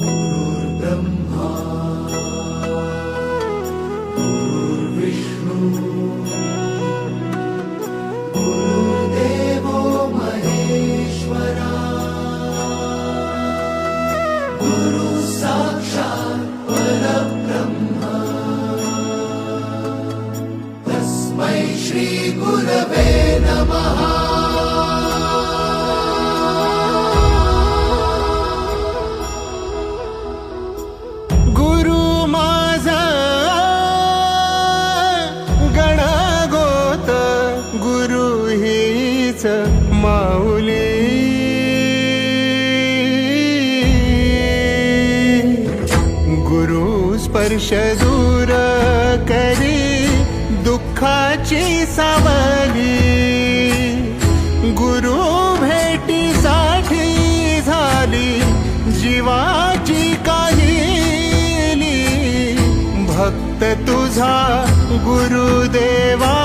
गुरुर्ब्रह्मा गुरुर्विष्णू गुरुर्देवो महेश्वरा गुरु साक्षात् परब्रह्म तस्मै श्री गुरवे नमः। माऊली गुरु स्पर्श दूर करी दुःखाची सावली, गुरु भेटीसाठी झाली जीवाची काहिली, भक्त तुझा गुरुदेवा